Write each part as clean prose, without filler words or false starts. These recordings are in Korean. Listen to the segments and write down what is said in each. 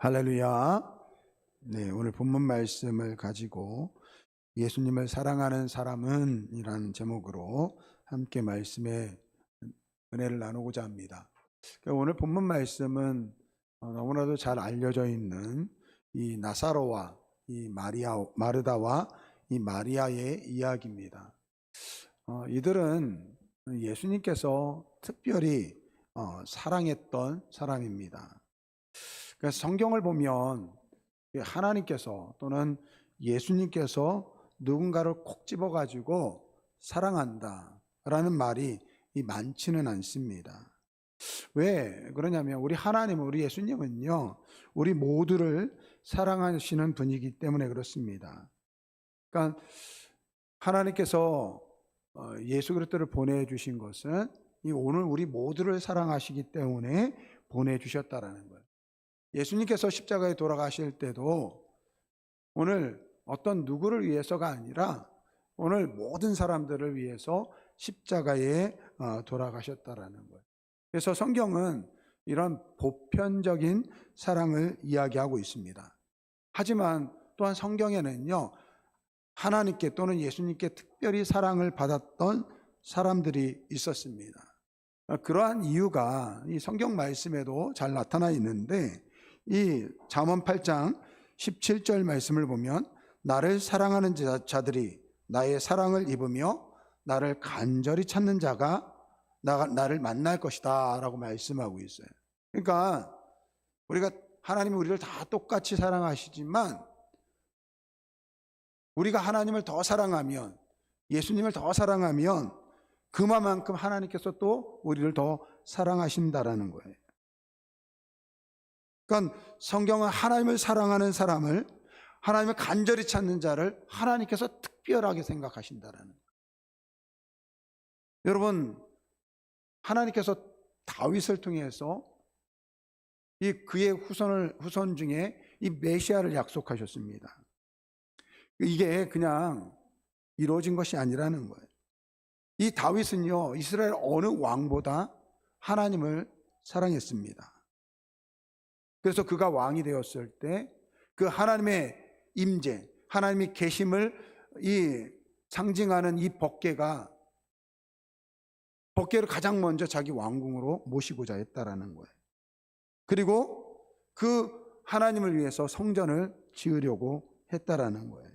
할렐루야. 네, 오늘 본문 말씀을 가지고 예수님을 사랑하는 사람은 이라는 제목으로 함께 말씀의 은혜를 나누고자 합니다. 오늘 본문 말씀은 너무나도 잘 알려져 있는 이 나사로와 이 마르다와 이 마리아의 이야기입니다. 이들은 예수님께서 특별히 사랑했던 사람입니다. 그래서 성경을 보면 하나님께서 또는 예수님께서 누군가를 콕 집어가지고 사랑한다라는 말이 많지는 않습니다. 왜 그러냐면 우리 하나님, 우리 예수님은요, 우리 모두를 사랑하시는 분이기 때문에 그렇습니다. 그러니까 하나님께서 예수 그리스도를 보내주신 것은 오늘 우리 모두를 사랑하시기 때문에 보내주셨다라는 거예요. 예수님께서 십자가에 돌아가실 때도 오늘 어떤 누구를 위해서가 아니라 오늘 모든 사람들을 위해서 십자가에 돌아가셨다라는 거예요. 그래서 성경은 이런 보편적인 사랑을 이야기하고 있습니다. 하지만 또한 성경에는요, 하나님께 또는 예수님께 특별히 사랑을 받았던 사람들이 있었습니다. 그러한 이유가 이 성경 말씀에도 잘 나타나 있는데, 이 잠언 8장 17절 말씀을 보면 나를 사랑하는 자들이 나의 사랑을 입으며 나를 간절히 찾는 자가 나를 만날 것이다 라고 말씀하고 있어요. 그러니까 우리가 하나님이 우리를 다 똑같이 사랑하시지만 우리가 하나님을 더 사랑하면, 예수님을 더 사랑하면 그만큼 하나님께서 또 우리를 더 사랑하신다라는 거예요. 그러니까 성경은 하나님을 사랑하는 사람을, 하나님을 간절히 찾는 자를 하나님께서 특별하게 생각하신다라는 거예요. 여러분, 하나님께서 다윗을 통해서 그의 후손 중에 이 메시아를 약속하셨습니다. 이게 그냥 이루어진 것이 아니라는 거예요. 이 다윗은요, 이스라엘 어느 왕보다 하나님을 사랑했습니다. 그래서 그가 왕이 되었을 때 그 하나님의 임재, 하나님의 계심을 상징하는 이 법궤를 가장 먼저 자기 왕궁으로 모시고자 했다라는 거예요. 그리고 그 하나님을 위해서 성전을 지으려고 했다라는 거예요.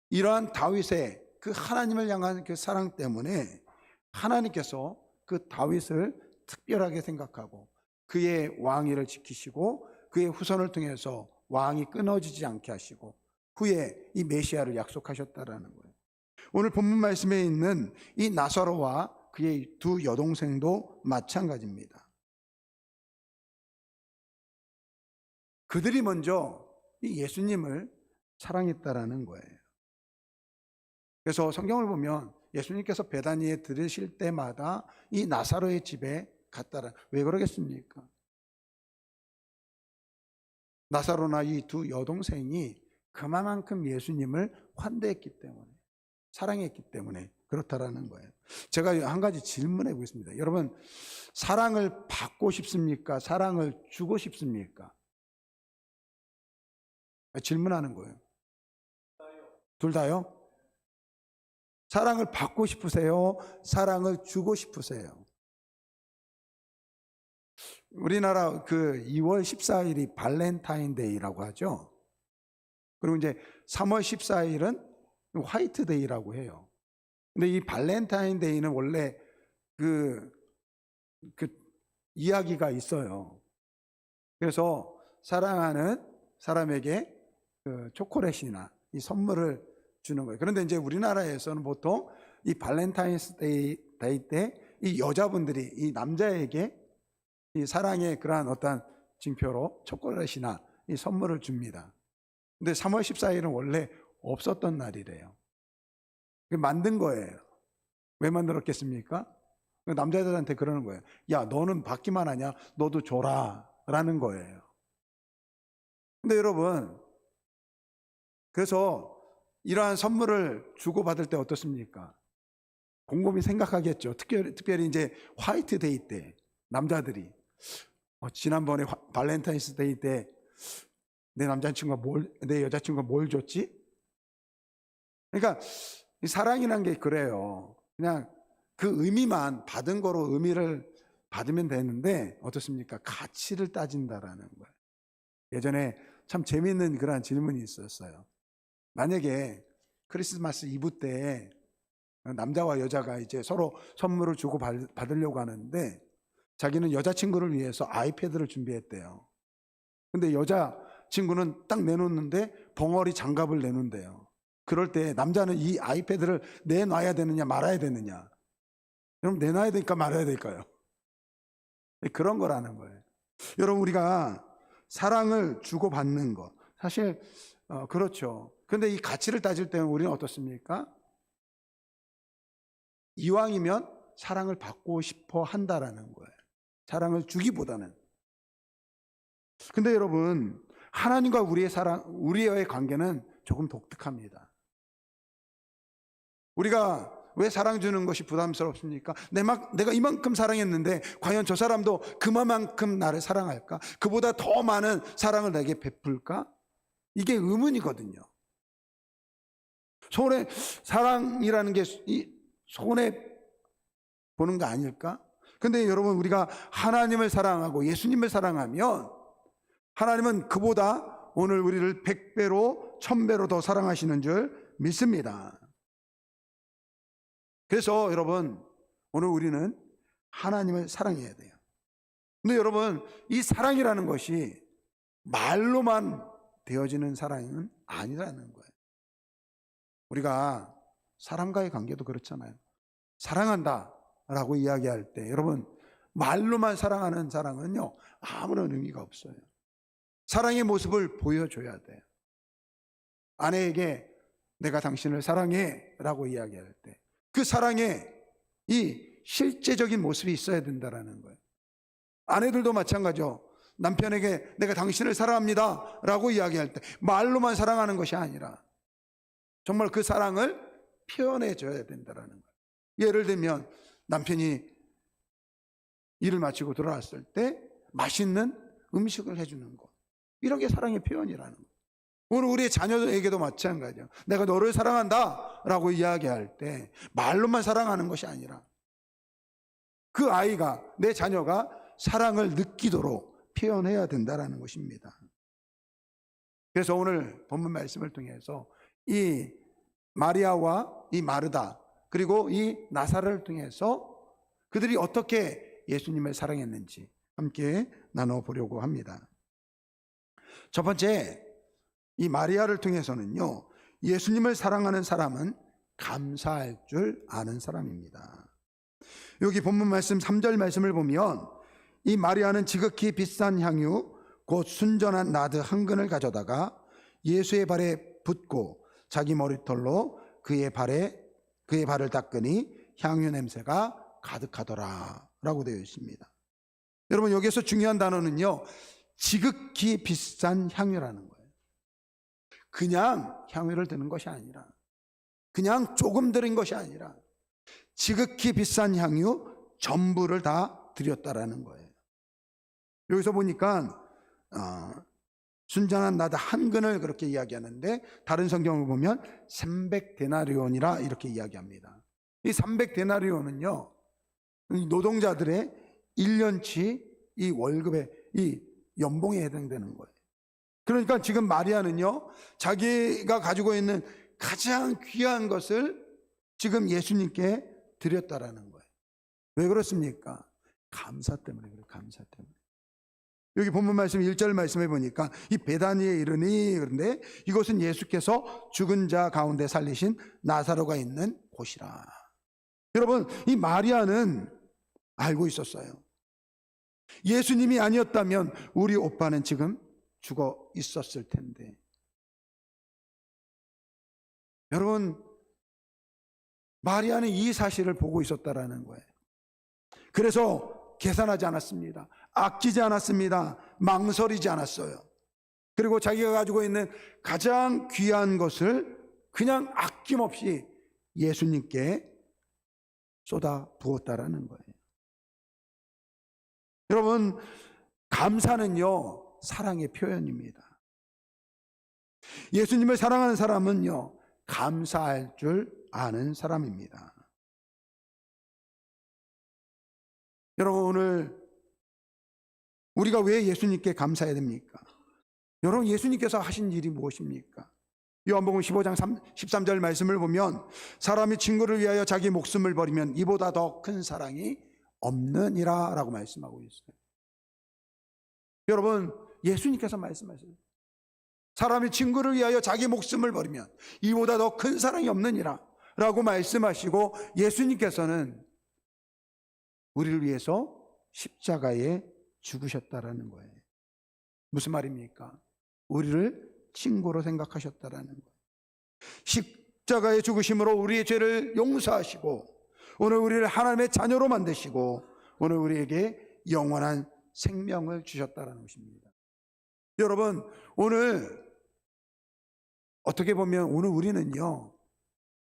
이러한 다윗의 그 하나님을 향한 그 사랑 때문에 하나님께서 그 다윗을 특별하게 생각하고 그의 왕위를 지키시고 그의 후손을 통해서 왕이 끊어지지 않게 하시고 후에 이 메시아를 약속하셨다라는 거예요. 오늘 본문 말씀에 있는 이 나사로와 그의 두 여동생도 마찬가지입니다. 그들이 먼저 이 예수님을 사랑했다라는 거예요. 그래서 성경을 보면 예수님께서 베다니에 들으실 때마다 이 나사로의 집에 갔다라. 왜 그러겠습니까? 나사로나 이 두 여동생이 그만큼 예수님을 환대했기 때문에, 사랑했기 때문에 그렇다라는 거예요. 제가 한 가지 질문해 보겠습니다. 여러분, 사랑을 받고 싶습니까? 사랑을 주고 싶습니까? 질문하는 거예요. 둘 다요? 사랑을 받고 싶으세요? 사랑을 주고 싶으세요? 우리나라 2월 14일이 발렌타인데이라고 하죠. 그리고 이제 3월 14일은 화이트데이라고 해요. 근데 이 발렌타인데이는 원래 그 이야기가 있어요. 그래서 사랑하는 사람에게 초콜릿이나 이 선물을 주는 거예요. 그런데 이제 우리나라에서는 보통 이 발렌타인데이 때 이 여자분들이 이 남자에게 이 사랑의 그러한 어떤 징표로 초콜릿이나 이 선물을 줍니다. 근데 3월 14일은 원래 없었던 날이래요. 만든 거예요. 왜 만들었겠습니까? 남자들한테 그러는 거예요. 야, 너는 받기만 하냐? 너도 줘라 라는 거예요. 근데 여러분, 그래서 이러한 선물을 주고받을 때 어떻습니까? 곰곰이 생각하겠죠. 특별히 이제 화이트데이 때 남자들이 지난번에 발렌타인스데이 때 내 여자친구가 뭘 줬지? 그러니까 이 사랑이란 게 그래요. 그냥 그 의미만 받은 거로 의미를 받으면 되는데 어떻습니까? 가치를 따진다라는 거예요. 예전에 참 재미있는 그런 질문이 있었어요. 만약에 크리스마스 이브 때 남자와 여자가 이제 서로 선물을 주고 받으려고 하는데 자기는 여자친구를 위해서 아이패드를 준비했대요. 근데 여자친구는 딱 내놓는데 벙어리 장갑을 내놓는데요. 그럴 때 남자는 이 아이패드를 내놔야 되느냐 말아야 되느냐? 그럼 내놔야 될까 말아야 될까요? 그런 거라는 거예요. 여러분, 우리가 사랑을 주고받는 것 사실 그렇죠. 근데 이 가치를 따질 때는 우리는 어떻습니까? 이왕이면 사랑을 받고 싶어 한다라는 거예요. 사랑을 주기보다는. 근데 여러분, 하나님과 우리의 관계는 조금 독특합니다. 우리가 왜 사랑 주는 것이 부담스럽습니까? 내가 이만큼 사랑했는데 과연 저 사람도 그만큼 나를 사랑할까? 그보다 더 많은 사랑을 내게 베풀까? 이게 의문이거든요. 사랑이라는 게 손해 보는 거 아닐까? 근데 여러분, 우리가 하나님을 사랑하고 예수님을 사랑하면 하나님은 그보다 오늘 우리를 100배로 1000배로 더 사랑하시는 줄 믿습니다. 그래서 여러분, 오늘 우리는 하나님을 사랑해야 돼요. 근데 여러분, 이 사랑이라는 것이 말로만 되어지는 사랑은 아니라는 거예요. 우리가 사람과의 관계도 그렇잖아요. 사랑한다 라고 이야기할 때 여러분, 말로만 사랑하는 사랑은요 아무런 의미가 없어요. 사랑의 모습을 보여줘야 돼요. 아내에게 내가 당신을 사랑해 라고 이야기할 때 그 사랑에 이 실제적인 모습이 있어야 된다는 거예요. 아내들도 마찬가지죠. 남편에게 내가 당신을 사랑합니다 라고 이야기할 때 말로만 사랑하는 것이 아니라 정말 그 사랑을 표현해 줘야 된다는 거예요. 예를 들면 남편이 일을 마치고 돌아왔을 때 맛있는 음식을 해주는 것, 이런 게 사랑의 표현이라는 거예요. 오늘 우리의 자녀에게도 마찬가지예요. 내가 너를 사랑한다 라고 이야기할 때 말로만 사랑하는 것이 아니라 그 아이가, 내 자녀가 사랑을 느끼도록 표현해야 된다는 것입니다. 그래서 오늘 본문 말씀을 통해서 이 마리아와 이 마르다 그리고 이 나사로를 통해서 그들이 어떻게 예수님을 사랑했는지 함께 나눠보려고 합니다. 첫 번째, 이 마리아를 통해서는요, 예수님을 사랑하는 사람은 감사할 줄 아는 사람입니다. 여기 본문 말씀 3절 말씀을 보면 이 마리아는 지극히 비싼 향유 곧 순전한 나드 한 근을 가져다가 예수의 발에 붓고 자기 머리털로 그의 발을 닦으니 향유 냄새가 가득하더라 라고 되어 있습니다. 여러분, 여기서 중요한 단어는요, 지극히 비싼 향유라는 거예요. 그냥 향유를 드는 것이 아니라, 그냥 조금 드린 것이 아니라 지극히 비싼 향유 전부를 다 드렸다라는 거예요. 여기서 보니까 순전한 나드 한 근을 그렇게 이야기하는데 다른 성경을 보면 300데나리온이라 이렇게 이야기합니다. 이 300데나리온은요 노동자들의 1년치 이 월급의 이 연봉에 해당되는 거예요. 그러니까 지금 마리아는요 자기가 가지고 있는 가장 귀한 것을 지금 예수님께 드렸다라는 거예요. 왜 그렇습니까? 감사 때문에 그래요. 감사 때문에. 여기 본문 말씀 1절 말씀해 보니까 이 베다니에 이르니, 그런데 이곳은 예수께서 죽은 자 가운데 살리신 나사로가 있는 곳이라. 여러분, 이 마리아는 알고 있었어요. 예수님이 아니었다면 우리 오빠는 지금 죽어 있었을 텐데. 여러분, 마리아는 이 사실을 보고 있었다라는 거예요. 그래서 계산하지 않았습니다. 아끼지 않았습니다. 망설이지 않았어요. 그리고 자기가 가지고 있는 가장 귀한 것을 그냥 아낌없이 예수님께 쏟아 부었다라는 거예요. 여러분, 감사는요, 사랑의 표현입니다. 예수님을 사랑하는 사람은요, 감사할 줄 아는 사람입니다. 여러분, 오늘 우리가 왜 예수님께 감사해야 됩니까? 여러분, 예수님께서 하신 일이 무엇입니까? 요한복음 15장 13절 말씀을 보면 사람이 친구를 위하여 자기 목숨을 버리면 이보다 더 큰 사랑이 없느니라 라고 말씀하고 있어요. 여러분, 예수님께서 말씀하세요. 사람이 친구를 위하여 자기 목숨을 버리면 이보다 더 큰 사랑이 없느니라 라고 말씀하시고, 예수님께서는 우리를 위해서 십자가에 죽으셨다라는 거예요. 무슨 말입니까? 우리를 친구로 생각하셨다라는 거예요. 십자가의 죽으심으로 우리의 죄를 용서하시고 오늘 우리를 하나님의 자녀로 만드시고 오늘 우리에게 영원한 생명을 주셨다는 것입니다. 여러분, 오늘 어떻게 보면 오늘 우리는요,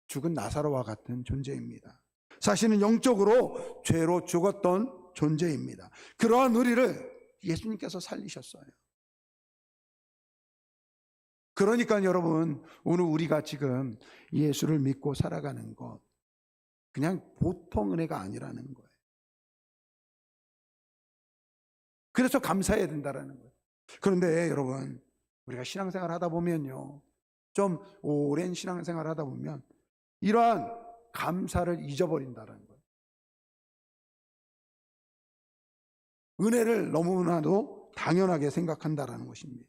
죽은 나사로와 같은 존재입니다. 사실은 영적으로 죄로 죽었던 존재입니다. 그러한 우리를 예수님께서 살리셨어요. 그러니까 여러분, 오늘 우리가 지금 예수를 믿고 살아가는 것, 그냥 보통 은혜가 아니라는 거예요. 그래서 감사해야 된다는 거예요. 그런데 여러분, 우리가 신앙생활 하다 보면요, 좀 오랜 신앙생활 하다 보면 이러한 감사를 잊어버린다는 거예요. 은혜를 너무나도 당연하게 생각한다는 것입니다.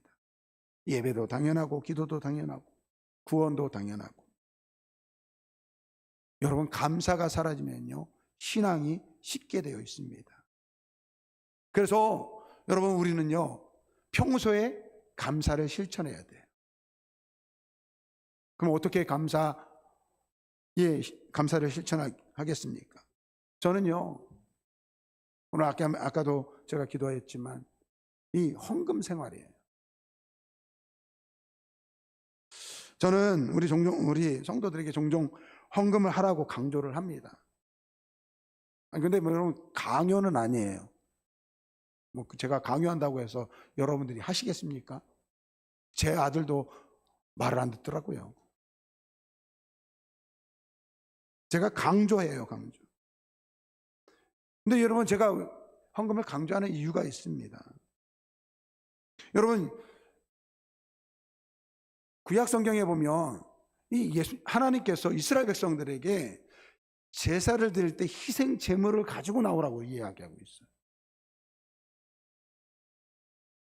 예배도 당연하고 기도도 당연하고 구원도 당연하고. 여러분, 감사가 사라지면요, 신앙이 식게 되어 있습니다. 그래서 여러분, 우리는요, 평소에 감사를 실천해야 돼요. 그럼 어떻게 감사를 실천하겠습니까? 저는요, 오늘 아까도 제가 기도했지만 이 헌금 생활이에요. 저는 우리 성도들에게 종종 헌금을 하라고 강조를 합니다. 근데 여러분, 강요는 아니에요. 제가 강요한다고 해서 여러분들이 하시겠습니까? 제 아들도 말을 안 듣더라고요. 제가 강조해요, 강조. 근데 여러분, 제가 헌금을 강조하는 이유가 있습니다. 여러분, 구약 성경에 보면 하나님께서 이스라엘 백성들에게 제사를 드릴 때 희생 제물을 가지고 나오라고 이야기하고 있어요.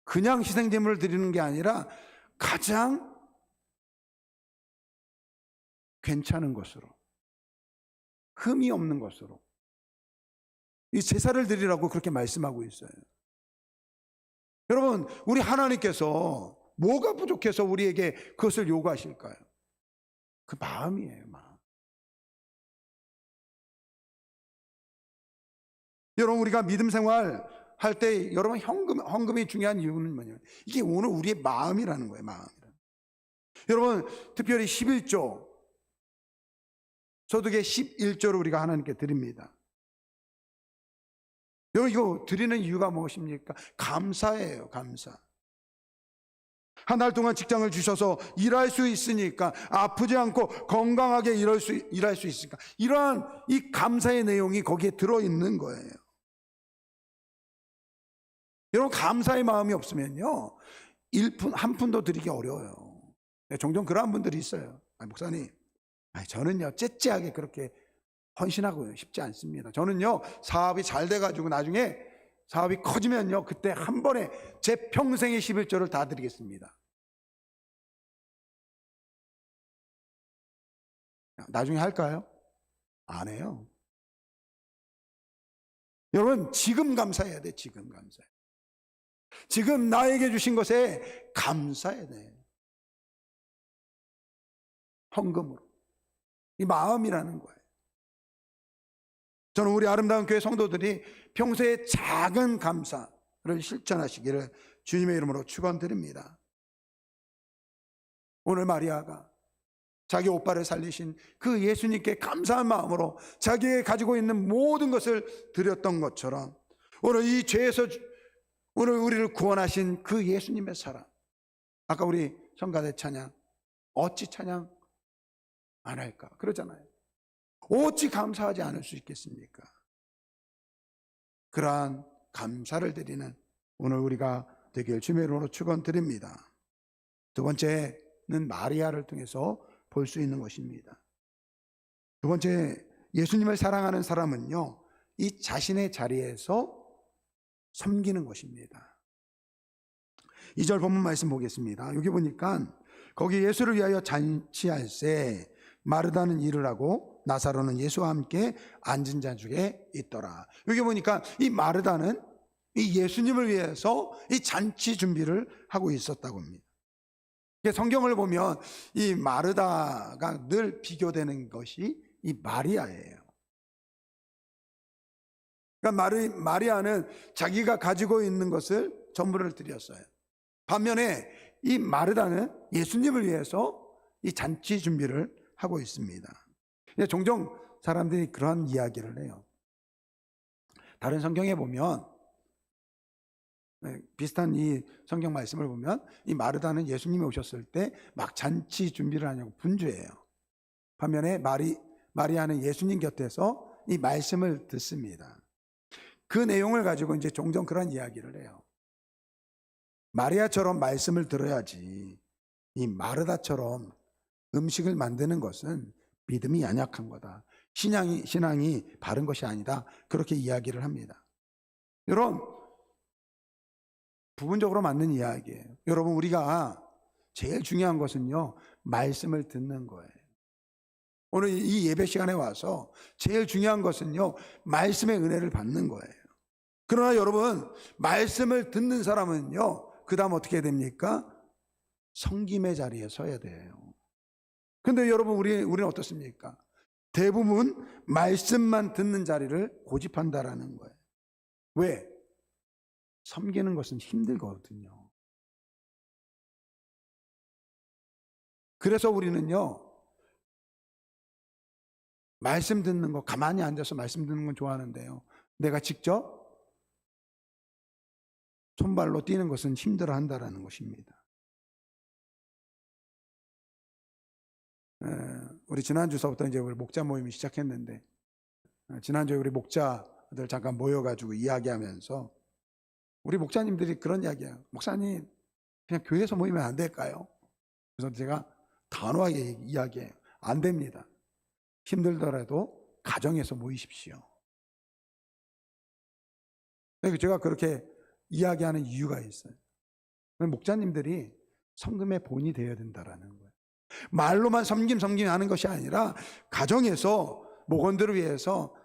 그냥 희생 제물을 드리는 게 아니라 가장 괜찮은 것으로, 흠이 없는 것으로 이 제사를 드리라고 그렇게 말씀하고 있어요. 여러분, 우리 하나님께서 뭐가 부족해서 우리에게 그것을 요구하실까요? 그 마음이에요, 마음. 여러분, 우리가 믿음 생활 할 때 여러분, 헌금이 중요한 이유는 뭐냐면 이게 오늘 우리의 마음이라는 거예요, 마음이라는. 여러분, 특별히 11조, 소득의 11조를 우리가 하나님께 드립니다. 여러분, 이거 드리는 이유가 무엇입니까? 감사예요, 감사. 한 달 동안 직장을 주셔서 일할 수 있으니까, 아프지 않고 건강하게 일할 수 있으니까, 이러한 이 감사의 내용이 거기에 들어있는 거예요. 여러분, 감사의 마음이 없으면요, 한 푼도 드리기 어려워요. 종종 그러한 분들이 있어요. 목사님, 저는요, 째째하게 그렇게 헌신하고 싶지 않습니다. 저는요, 사업이 잘 돼가지고 나중에 사업이 커지면요, 그때 한 번에 제 평생의 11조를 다 드리겠습니다. 나중에 할까요? 안 해요. 여러분, 지금 감사해야 돼. 지금 감사해. 지금 나에게 주신 것에 감사해야 돼. 헌금으로. 이 마음이라는 거예요. 저는 우리 아름다운 교회 성도들이 평소에 작은 감사를 실천하시기를 주님의 이름으로 축원드립니다. 오늘 마리아가 자기 오빠를 살리신 그 예수님께 감사한 마음으로 자기가 가지고 있는 모든 것을 드렸던 것처럼 오늘 이 죄에서 오늘 우리를 구원하신 그 예수님의 사랑. 아까 우리 성가대 찬양, 어찌 찬양 안 할까 그러잖아요. 어찌 감사하지 않을 수 있겠습니까? 그러한 감사를 드리는 오늘 우리가 되길 주의 이름으로 축원드립니다. 두 번째는 마리아를 통해서 볼 수 있는 것입니다. 두 번째, 예수님을 사랑하는 사람은요, 이 자신의 자리에서 섬기는 것입니다. 2절 본문 말씀 보겠습니다. 여기 보니까 거기 예수를 위하여 잔치할 때 마르다는 일을 하고 나사로는 예수와 함께 앉은 자 중에 있더라. 여기 보니까 이 마르다는 이 예수님을 위해서 이 잔치 준비를 하고 있었다고 합니다. 성경을 보면 이 마르다가 늘 비교되는 것이 이 마리아예요. 그러니까 마리아는 자기가 가지고 있는 것을 전부를 드렸어요. 반면에 이 마르다는 예수님을 위해서 이 잔치 준비를 하고 있습니다. 종종 사람들이 그런 이야기를 해요. 다른 성경에 보면 비슷한 이 성경 말씀을 보면 이 마르다는 예수님이 오셨을 때 막 잔치 준비를 하냐고 분주해요. 반면에 마리아는 예수님 곁에서 이 말씀을 듣습니다. 그 내용을 가지고 이제 종종 그런 이야기를 해요. 마리아처럼 말씀을 들어야지 이 마르다처럼 음식을 만드는 것은 믿음이 연약한 거다. 신앙이 바른 것이 아니다. 그렇게 이야기를 합니다. 이런 부분적으로 맞는 이야기예요. 여러분, 우리가 제일 중요한 것은요, 말씀을 듣는 거예요. 오늘 이 예배 시간에 와서 제일 중요한 것은요, 말씀의 은혜를 받는 거예요. 그러나 여러분, 말씀을 듣는 사람은요, 그 다음 어떻게 됩니까? 섬김의 자리에 서야 돼요. 근데 여러분, 우리는 어떻습니까? 대부분 말씀만 듣는 자리를 고집한다라는 거예요. 왜? 섬기는 것은 힘들거든요. 그래서 우리는요, 말씀 듣는 거, 가만히 앉아서 말씀 듣는 건 좋아하는데요, 내가 직접 손발로 뛰는 것은 힘들어 한다라는 것입니다. 우리 지난주서부터 이제 우리 목자 모임이 시작했는데, 지난주에 우리 목자들 잠깐 모여가지고 이야기하면서 우리 목자님들이 그런 이야기해요. 목사님, 그냥 교회에서 모이면 안 될까요? 그래서 제가 단호하게 이야기해요. 안 됩니다. 힘들더라도 가정에서 모이십시오. 제가 그렇게 이야기하는 이유가 있어요. 목자님들이 성금의 본이 되어야 된다라는 거예요. 말로만 섬김 하는 것이 아니라 가정에서 목원들을 위해서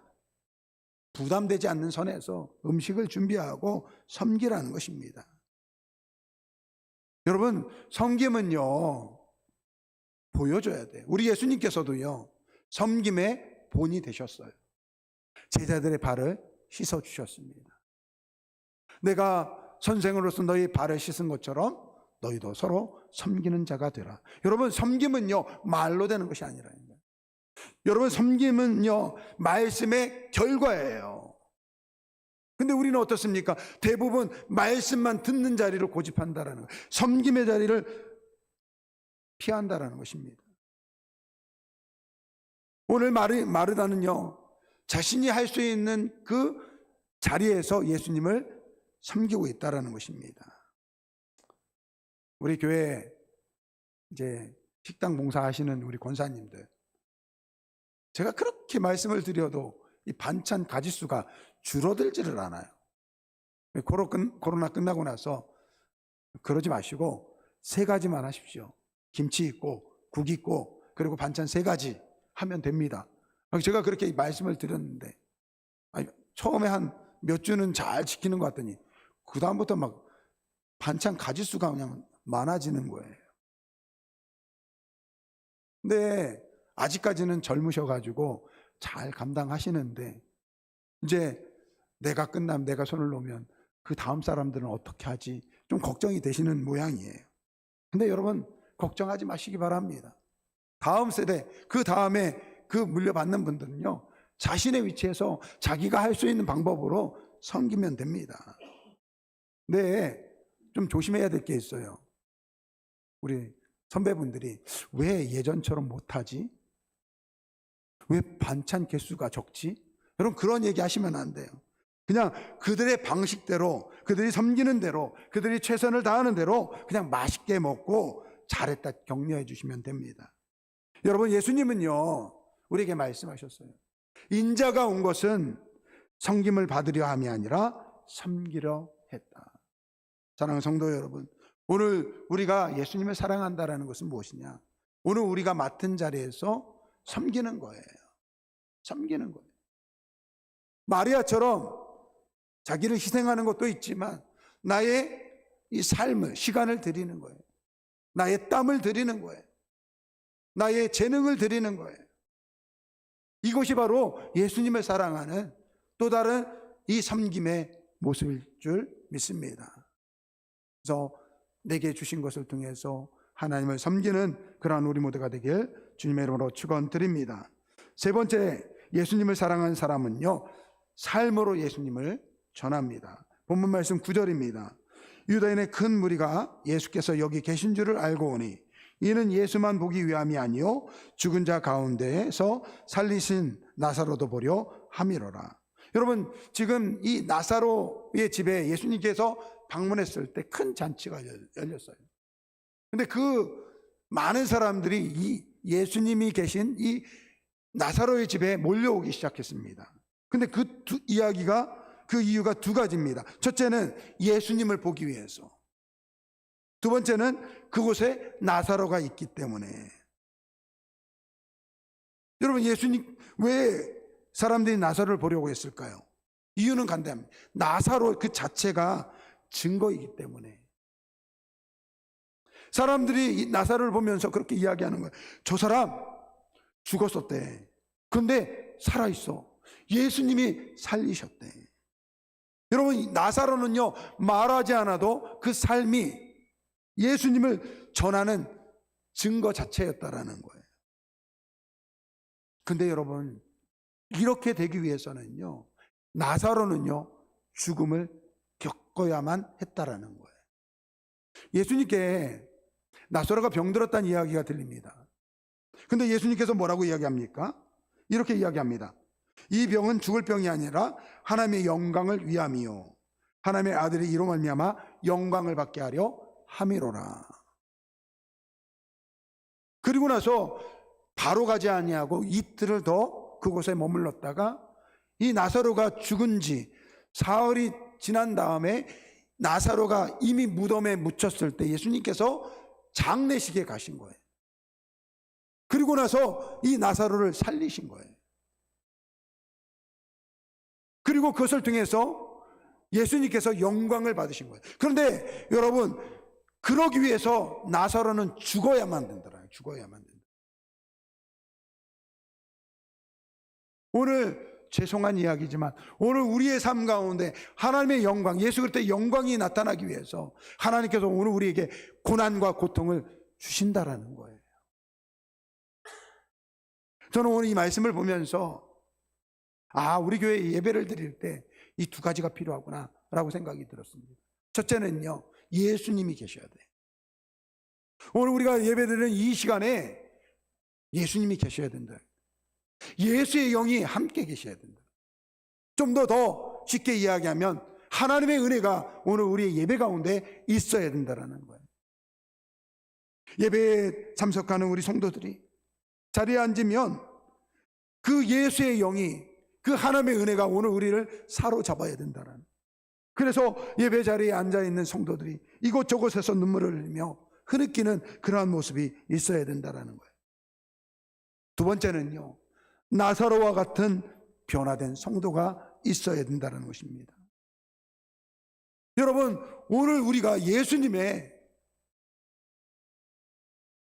부담되지 않는 선에서 음식을 준비하고 섬기라는 것입니다. 여러분, 섬김은요, 보여줘야 돼요. 우리 예수님께서도요, 섬김의 본이 되셨어요. 제자들의 발을 씻어주셨습니다. 내가 선생으로서 너희 발을 씻은 것처럼 너희도 서로 섬기는 자가 되라. 여러분, 섬김은요, 말로 되는 것이 아니라는 거예요. 여러분, 섬김은요, 말씀의 결과예요. 근데 우리는 어떻습니까? 대부분 말씀만 듣는 자리를 고집한다라는 거예요. 섬김의 자리를 피한다라는 것입니다. 오늘 마르다는요, 자신이 할 수 있는 그 자리에서 예수님을 섬기고 있다라는 것입니다. 우리 교회 이제 식당 봉사하시는 우리 권사님들, 제가 그렇게 말씀을 드려도 이 반찬 가짓수가 줄어들지를 않아요. 코로나 끝나고 나서 그러지 마시고 3가지만 하십시오. 김치 있고 국 있고 그리고 반찬 3가지 하면 됩니다. 제가 그렇게 말씀을 드렸는데, 처음에 한 몇 주는 잘 지키는 것 같더니 그 다음부터 막 반찬 가짓수가 그냥 많아지는 거예요. 근데 아직까지는 젊으셔가지고 잘 감당하시는데, 이제 내가 끝나면, 내가 손을 놓으면 그 다음 사람들은 어떻게 하지? 좀 걱정이 되시는 모양이에요. 근데 여러분, 걱정하지 마시기 바랍니다. 다음 세대, 그 다음에 그 물려받는 분들은요, 자신의 위치에서 자기가 할 수 있는 방법으로 섬기면 됩니다. 네, 좀 조심해야 될 게 있어요. 우리 선배분들이 왜 예전처럼 못하지? 왜 반찬 개수가 적지? 여러분 그런 얘기 하시면 안 돼요. 그냥 그들의 방식대로, 그들이 섬기는 대로, 그들이 최선을 다하는 대로 그냥 맛있게 먹고 잘했다 격려해 주시면 됩니다. 여러분 예수님은요 우리에게 말씀하셨어요. 인자가 온 것은 섬김을 받으려 함이 아니라 섬기려 했다. 사랑하는 성도 여러분, 오늘 우리가 예수님을 사랑한다는 것은 무엇이냐? 오늘 우리가 맡은 자리에서 섬기는 거예요. 섬기는 거예요. 마리아처럼 자기를 희생하는 것도 있지만 나의 이 삶을, 시간을 드리는 거예요. 나의 땀을 드리는 거예요. 나의 재능을 드리는 거예요. 이것이 바로 예수님을 사랑하는 또 다른 이 섬김의 모습일 줄 믿습니다. 그래서 내게 주신 것을 통해서 하나님을 섬기는 그러한 우리 모두가 되길 주님의 이름으로 축원드립니다. 세 번째, 예수님을 사랑하는 사람은요 삶으로 예수님을 전합니다. 본문 말씀 9절입니다. 유다인의 큰 무리가 예수께서 여기 계신 줄을 알고 오니 이는 예수만 보기 위함이 아니요 죽은 자 가운데에서 살리신 나사로도 보려 함이로라. 여러분 지금 이 나사로의 집에 예수님께서 방문했을 때 큰 잔치가 열렸어요. 근데 그 많은 사람들이 이 예수님이 계신 이 나사로의 집에 몰려오기 시작했습니다. 근데 그 이유가 두 가지입니다. 첫째는 예수님을 보기 위해서, 두 번째는 그곳에 나사로가 있기 때문에. 여러분 예수님 왜 사람들이 나사로를 보려고 했을까요? 이유는 간단합니다. 나사로 그 자체가 증거이기 때문에. 사람들이 이 나사로를 보면서 그렇게 이야기하는 거예요. 저 사람 죽었었대. 그런데 살아있어. 예수님이 살리셨대. 여러분 나사로는요 말하지 않아도 그 삶이 예수님을 전하는 증거 자체였다라는 거예요. 근데 여러분 이렇게 되기 위해서는요 나사로는요 죽음을 겪어야만 했다라는 거예요. 예수님께 나사로가 병들었다는 이야기가 들립니다. 근데 예수님께서 뭐라고 이야기합니까? 이렇게 이야기합니다. 이 병은 죽을 병이 아니라 하나님의 영광을 위함이요 하나님의 아들이 이로 말미암아 영광을 받게 하려 함이로라. 그리고 나서 바로 가지 아니하고 이틀을 더 그곳에 머물렀다가 이 나사로가 죽은 지 사흘이 지난 다음에 나사로가 이미 무덤에 묻혔을 때 예수님께서 장례식에 가신 거예요. 그리고 나서 이 나사로를 살리신 거예요. 그리고 그것을 통해서 예수님께서 영광을 받으신 거예요. 그런데 여러분 그러기 위해서 나사로는 죽어야만 된다. 죽어야만 된다. 오늘 죄송한 이야기지만 오늘 우리의 삶 가운데 하나님의 영광, 예수 그리스도의 영광이 나타나기 위해서 하나님께서 오늘 우리에게 고난과 고통을 주신다라는 거예요. 저는 오늘 이 말씀을 보면서 우리 교회 예배를 드릴 때 이 두 가지가 필요하구나 라고 생각이 들었습니다. 첫째는요 예수님이 계셔야 돼요. 오늘 우리가 예배 드리는 이 시간에 예수님이 계셔야 된다. 예수의 영이 함께 계셔야 된다. 좀 더 쉽게 이야기하면 하나님의 은혜가 오늘 우리의 예배 가운데 있어야 된다는 거예요. 예배에 참석하는 우리 성도들이 자리에 앉으면 그 예수의 영이, 그 하나님의 은혜가 오늘 우리를 사로잡아야 된다는. 그래서 예배 자리에 앉아있는 성도들이 이곳저곳에서 눈물을 흘리며 흐느끼는 그러한 모습이 있어야 된다는 거예요. 두 번째는요 나사로와 같은 변화된 성도가 있어야 된다는 것입니다. 여러분 오늘 우리가 예수님의,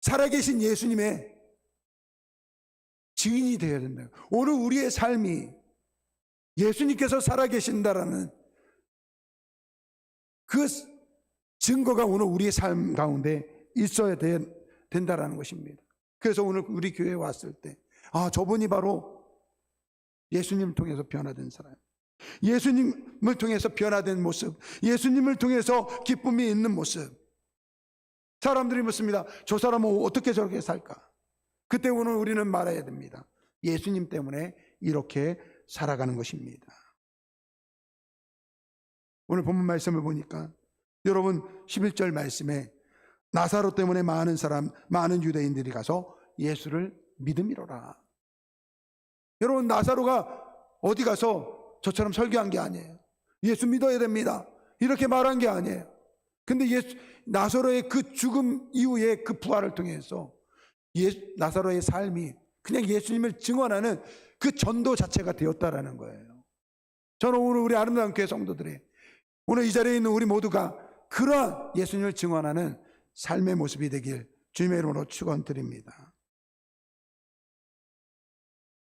살아계신 예수님의 증인이 되어야 된다. 오늘 우리의 삶이 예수님께서 살아계신다라는 그 증거가 오늘 우리의 삶 가운데 있어야 된다라는 것입니다. 그래서 오늘 우리 교회에 왔을 때 저분이 바로 예수님을 통해서 변화된 사람, 예수님을 통해서 변화된 모습, 예수님을 통해서 기쁨이 있는 모습. 사람들이 묻습니다. 저 사람은 어떻게 저렇게 살까? 그때 오늘 우리는 말해야 됩니다. 예수님 때문에 이렇게 살아가는 것입니다. 오늘 본문 말씀을 보니까 여러분 11절 말씀에 나사로 때문에 많은 유대인들이 가서 예수를 믿음이로라. 여러분 나사로가 어디 가서 저처럼 설교한 게 아니에요. 예수 믿어야 됩니다, 이렇게 말한 게 아니에요. 근데 나사로의 그 죽음 이후에 그 부활을 통해서 나사로의 삶이 그냥 예수님을 증언하는 그 전도 자체가 되었다라는 거예요. 저는 오늘 우리 아름다운 교회 성도들이 오늘 이 자리에 있는 우리 모두가 그러한 예수님을 증언하는 삶의 모습이 되길 주님의 이름으로 축원드립니다.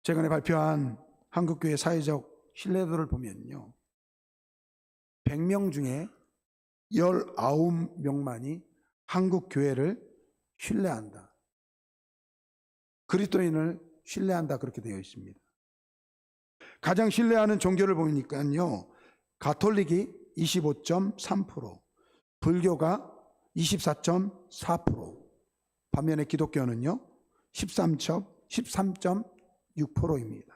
최근에 발표한 한국교회 사회적 신뢰도를 보면요, 100명 중에 19명만이 한국교회를 신뢰한다, 그리스도인을 신뢰한다, 그렇게 되어 있습니다. 가장 신뢰하는 종교를 보니까요, 가톨릭이 25.3%, 불교가 24.4%, 반면에 기독교는요 13.6%입니다.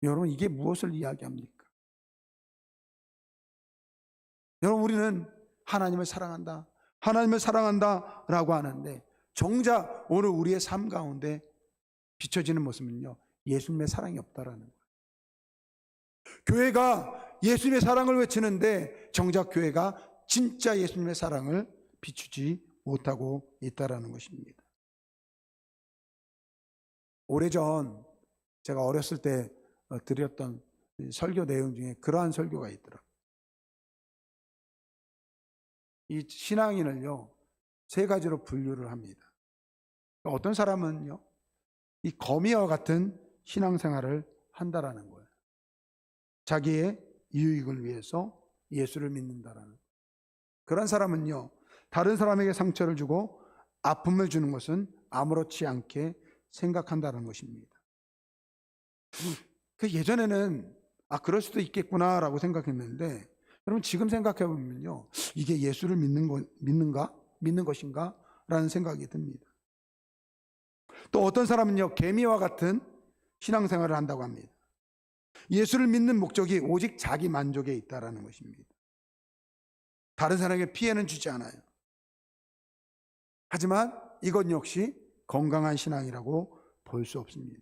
여러분 이게 무엇을 이야기합니까? 여러분 우리는 하나님을 사랑한다, 하나님을 사랑한다라고 하는데 정작 오늘 우리의 삶 가운데 비춰지는 모습은요, 예수님의 사랑이 없다라는 거예요. 교회가 예수님의 사랑을 외치는데 정작 교회가 진짜 예수님의 사랑을 비추지 못하고 있다라는 것입니다. 오래전 제가 어렸을 때 드렸던 설교 내용 중에 그러한 설교가 있더라고요. 이 신앙인을요 3가지로 분류를 합니다. 어떤 사람은요 이 거미와 같은 신앙생활을 한다라는 거예요. 자기의 유익을 위해서 예수를 믿는다라는 거예요. 그런 사람은요 다른 사람에게 상처를 주고 아픔을 주는 것은 아무렇지 않게 생각한다는 것입니다. 예전에는 그럴 수도 있겠구나라고 생각했는데 여러분 지금 생각해 보면요, 이게 예수를 믿는 것인가? 라는 생각이 듭니다. 또 어떤 사람은요 개미와 같은 신앙생활을 한다고 합니다. 예수를 믿는 목적이 오직 자기 만족에 있다라는 것입니다. 다른 사람에게 피해는 주지 않아요. 하지만 이것 역시 건강한 신앙이라고 볼 수 없습니다.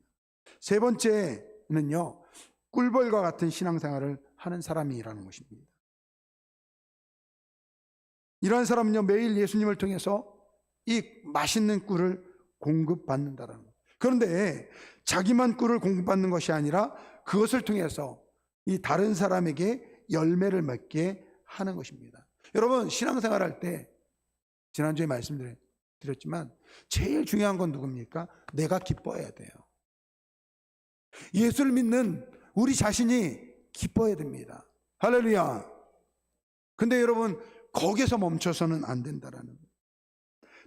3번째는요 꿀벌과 같은 신앙생활을 하는 사람이라는 것입니다. 이러한 사람은요 매일 예수님을 통해서 이 맛있는 꿀을 공급받는다라는 거예요. 그런데 자기만 꿀을 공급받는 것이 아니라 그것을 통해서 이 다른 사람에게 열매를 맺게 하는 것입니다. 여러분 신앙생활 할 때 지난주에 말씀드렸지만 제일 중요한 건 누굽니까? 내가 기뻐해야 돼요. 예수를 믿는 우리 자신이 기뻐해야 됩니다. 할렐루야. 근데 여러분 거기서 멈춰서는 안 된다라는 거예요.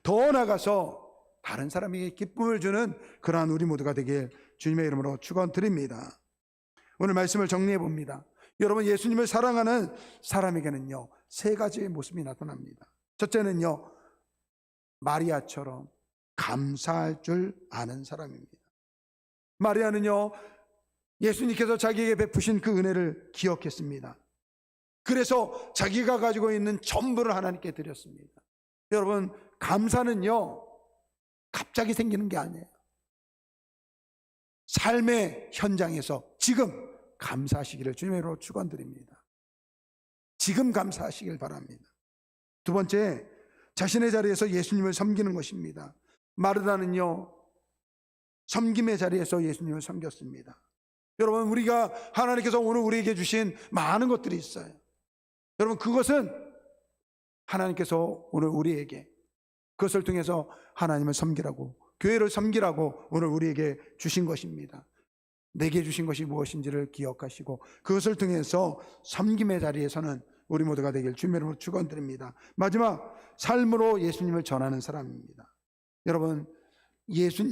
더 나아가서 다른 사람에게 기쁨을 주는 그러한 우리 모두가 되길 주님의 이름으로 축원드립니다. 오늘 말씀을 정리해 봅니다. 여러분 예수님을 사랑하는 사람에게는요 3가지의 모습이 나타납니다. 첫째는요 마리아처럼 감사할 줄 아는 사람입니다. 마리아는요 예수님께서 자기에게 베푸신 그 은혜를 기억했습니다. 그래서 자기가 가지고 있는 전부를 하나님께 드렸습니다. 여러분 감사는요 갑자기 생기는 게 아니에요. 삶의 현장에서 지금 감사하시기를 주님으로 축원드립니다. 지금 감사하시길 바랍니다. 2번째, 자신의 자리에서 예수님을 섬기는 것입니다. 마르다는요 섬김의 자리에서 예수님을 섬겼습니다. 여러분 우리가 하나님께서 오늘 우리에게 주신 많은 것들이 있어요. 여러분 그것은 하나님께서 오늘 우리에게 그것을 통해서 하나님을 섬기라고, 교회를 섬기라고 오늘 우리에게 주신 것입니다. 내게 주신 것이 무엇인지를 기억하시고 그것을 통해서 섬김의 자리에서는 우리 모두가 되길 주님의 이름으로 축원드립니다. 마지막, 삶으로 예수님을 전하는 사람입니다. 여러분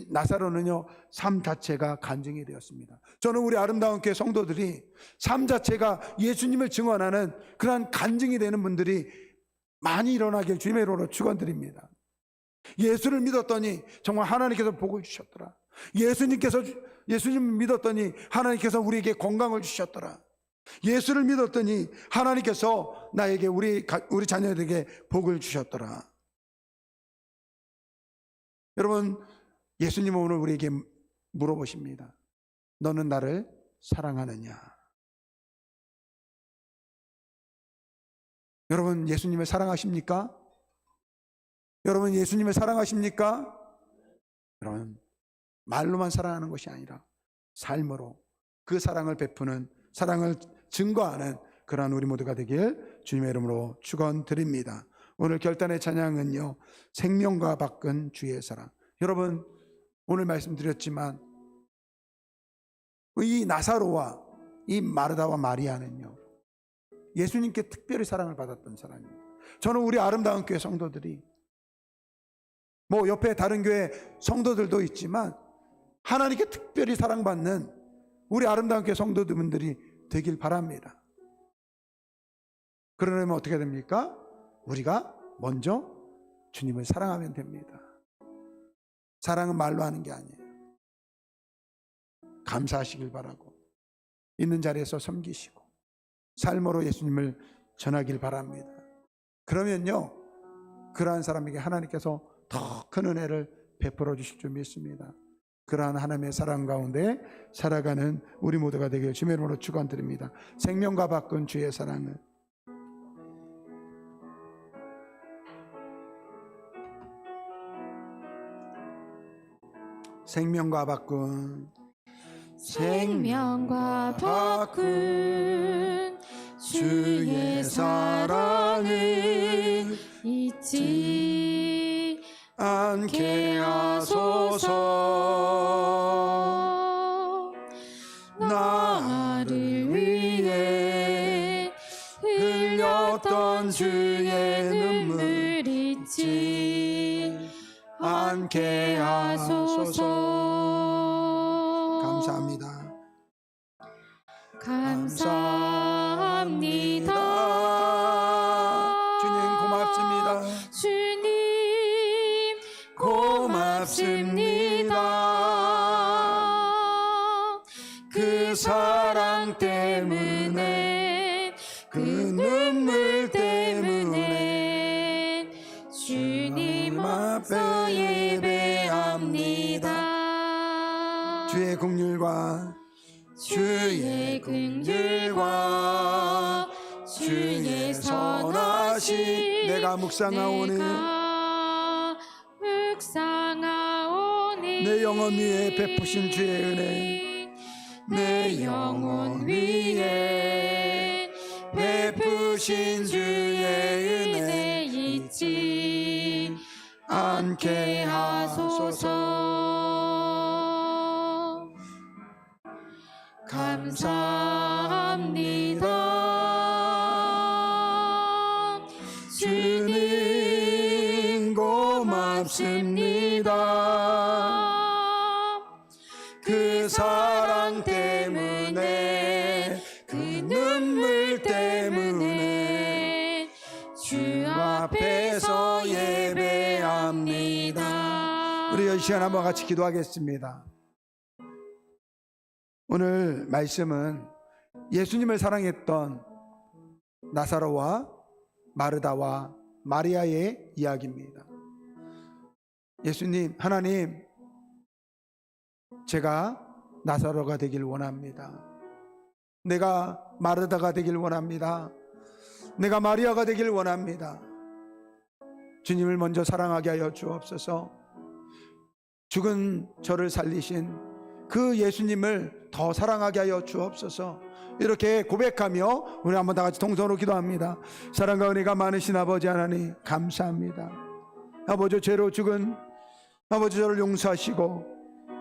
나사로는요, 삶 자체가 간증이 되었습니다. 저는 우리 아름다운 교회 성도들이 삶 자체가 예수님을 증언하는 그러한 간증이 되는 분들이 많이 일어나길 주님의 이름으로 축원드립니다. 예수를 믿었더니 정말 하나님께서 복을 주셨더라. 예수님을 믿었더니 하나님께서 우리에게 건강을 주셨더라. 예수를 믿었더니 하나님께서 나에게 우리 자녀들에게 복을 주셨더라. 여러분, 예수님은 오늘 우리에게 물어보십니다. 너는 나를 사랑하느냐? 여러분, 예수님을 사랑하십니까? 여러분, 예수님을 사랑하십니까? 여러분, 말로만 사랑하는 것이 아니라 삶으로 그 사랑을 베푸는, 사랑을 증거하는 그러한 우리 모두가 되길 주님의 이름으로 축원드립니다. 오늘 결단의 찬양은요, 생명과 바꾼 주의 사랑. 여러분, 오늘 말씀드렸지만 이 나사로와 이 마르다와 마리아는요, 예수님께 특별히 사랑을 받았던 사람입니다. 저는 우리 아름다운 교회 성도들이, 옆에 다른 교회 성도들도 있지만 하나님께 특별히 사랑받는 우리 아름다운 교회 성도들이 되길 바랍니다. 그러려면 어떻게 됩니까? 우리가 먼저 주님을 사랑하면 됩니다. 사랑은 말로 하는 게 아니에요. 감사하시길 바라고, 있는 자리에서 섬기시고 삶으로 예수님을 전하길 바랍니다. 그러면요, 그러한 사람에게 하나님께서 더 큰 은혜를 베풀어 주실 줄 믿습니다. 그러한 하나님의 사랑 가운데 살아가는 우리 모두가 되길 주님의 이름으로 축원드립니다. 생명과 바꾼 주의 사랑을 생명과 바꾼 주의 사랑을 잊지 않게 하소서. 나를 위해 흘렸던 주의 눈물 잊지 않게 하소서. 감사합니다. 감사합니다. 주님 고맙습니다. 주님 고맙습니다. 그 사랑 때문에, 그 눈물 때문에 주님 앞에 예배합니다. 주의 긍휼과 주의 선하심 내가 묵상하오니 내 영혼 위에 베푸신 주의 은혜, 내 영혼 위에 베푸신 주의 은혜 잊지 않게 하소서. 감사합니다. 주님 고맙습니다. 그 사랑 때문에, 그 눈물 때문에 주 앞에서 예배합니다. 우리 이 시간 한번 같이 기도하겠습니다. 오늘 말씀은 예수님을 사랑했던 나사로와 마르다와 마리아의 이야기입니다. 예수님, 하나님, 제가 나사로가 되길 원합니다. 내가 마르다가 되길 원합니다. 내가 마리아가 되길 원합니다. 주님을 먼저 사랑하게 하여 주옵소서. 죽은 저를 살리신 그 예수님을 더 사랑하게 하여 주옵소서. 이렇게 고백하며 우리 한번 다 같이 동성으로 기도합니다. 사랑과 은혜가 많으신 아버지 하나님 감사합니다. 아버지, 죄로 죽은 아버지 저를 용서하시고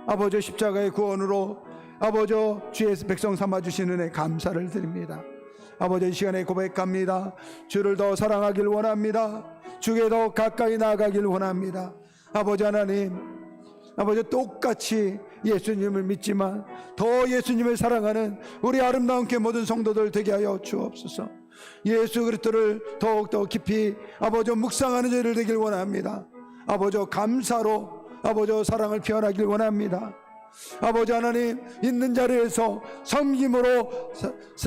아버지 십자가의 구원으로 아버지 주의 백성 삼아주신 은혜 감사를 드립니다. 아버지, 이 시간에 고백합니다. 주를 더 사랑하길 원합니다. 주께 더 가까이 나아가길 원합니다. 아버지 하나님, 아버지 똑같이 예수님을 믿지만 더 예수님을 사랑하는 우리 아름다운 교회 모든 성도들 되게 하여 주옵소서. 예수 그리스도를 더욱더 깊이 아버지 묵상하는 저희를 되길 원합니다. 아버지 감사로 아버지 사랑을 표현하길 원합니다. 아버지 하나님, 있는 자리에서 섬김으로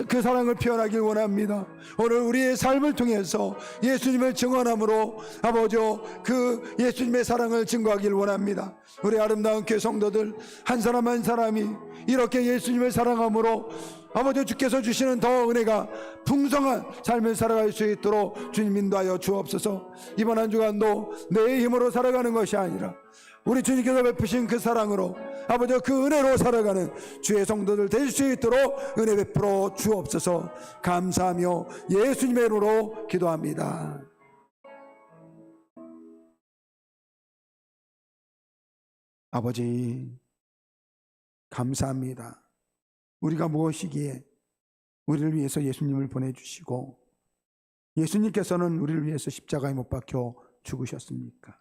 그 사랑을 표현하길 원합니다. 오늘 우리의 삶을 통해서 예수님을 증언함으로 아버지 그 예수님의 사랑을 증거하길 원합니다. 우리 아름다운 교회 성도들 한 사람 한 사람이 이렇게 예수님을 사랑함으로 아버지 주께서 주시는 더 은혜가 풍성한 삶을 살아갈 수 있도록 주님 인도하여 주옵소서. 이번 한 주간도 내 힘으로 살아가는 것이 아니라 우리 주님께서 베푸신 그 사랑으로 아버지 그 은혜로 살아가는 주의 성도들 될 수 있도록 은혜 베풀어 주옵소서. 감사하며 예수님의 이름으로 기도합니다. 아버지 감사합니다. 우리가 무엇이기에 우리를 위해서 예수님을 보내주시고 예수님께서는 우리를 위해서 십자가에 못 박혀 죽으셨습니까?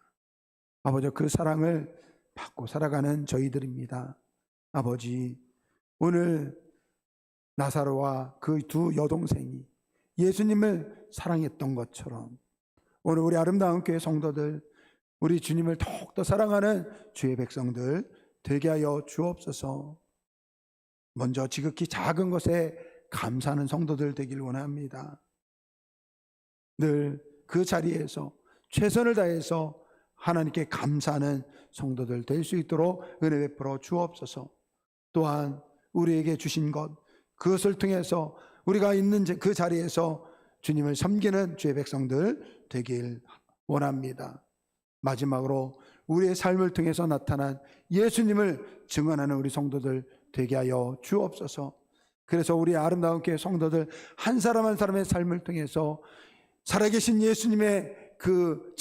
아버지 그 사랑을 받고 살아가는 저희들입니다. 아버지 오늘 나사로와 그 두 여동생이 예수님을 사랑했던 것처럼 오늘 우리 아름다운 교회 성도들 우리 주님을 더욱더 사랑하는 주의 백성들 되게 하여 주옵소서. 먼저 지극히 작은 것에 감사하는 성도들 되길 원합니다. 늘 그 자리에서 최선을 다해서 하나님께 감사하는 성도들 될 수 있도록 은혜 베풀어 주옵소서. 또한 우리에게 주신 것 그것을 통해서 우리가 있는 그 자리에서 주님을 섬기는 주의 백성들 되길 원합니다. 마지막으로 우리의 삶을 통해서 나타난 예수님을 증언하는 우리 성도들 되게 하여 주옵소서. 그래서 우리 아름다운 교회 성도들 한 사람 한 사람의 삶을 통해서 살아계신 예수님의 그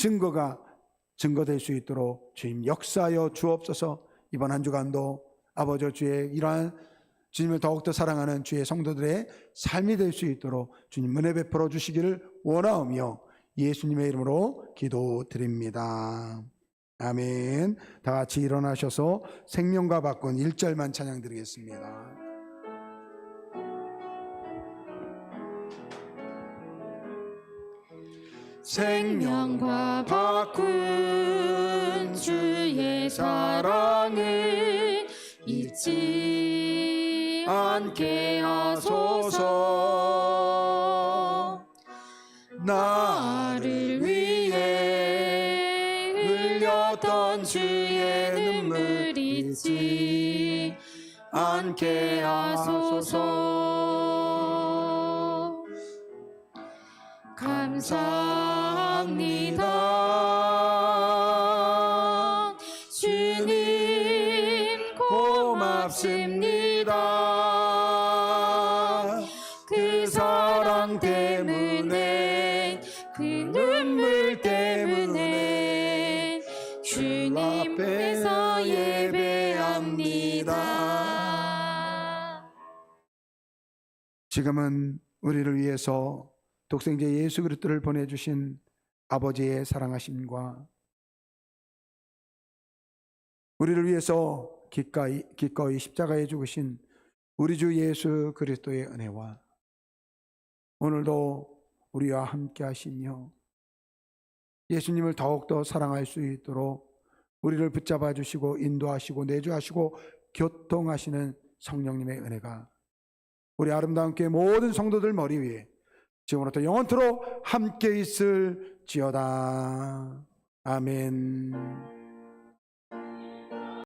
증거될 수 있도록 주님 역사하여 주옵소서. 이번 한 주간도 아버지 주의 이러한 주님을 더욱더 사랑하는 주의 성도들의 삶이 될 수 있도록 주님 은혜 베풀어 주시기를 원하오며 예수님의 이름으로 기도드립니다. 아멘. 다 같이 일어나셔서 생명과 바꾼 1절만 찬양 드리겠습니다. 생명과 바꾼 주의 사랑을 잊지 않게 하소서. 나를 위해 흘렸던 주의 눈물 잊지 않게 하소서. 감사합니다. 주님 고맙습니다. 그 사랑 때문에 그 눈물 때문에 주님 앞에서 예배합니다. 지금은 우리를 위해서 독생자 예수 그리스도를 보내주신 아버지의 사랑하심과 우리를 위해서 기꺼이 십자가에 죽으신 우리 주 예수 그리스도의 은혜와 오늘도 우리와 함께 하시며 예수님을 더욱더 사랑할 수 있도록 우리를 붙잡아 주시고 인도하시고 내주하시고 교통하시는 성령님의 은혜가 우리 아름다운 교회 모든 성도들 머리 위에 지금부터 영원토록 함께 있을지어다. 아멘.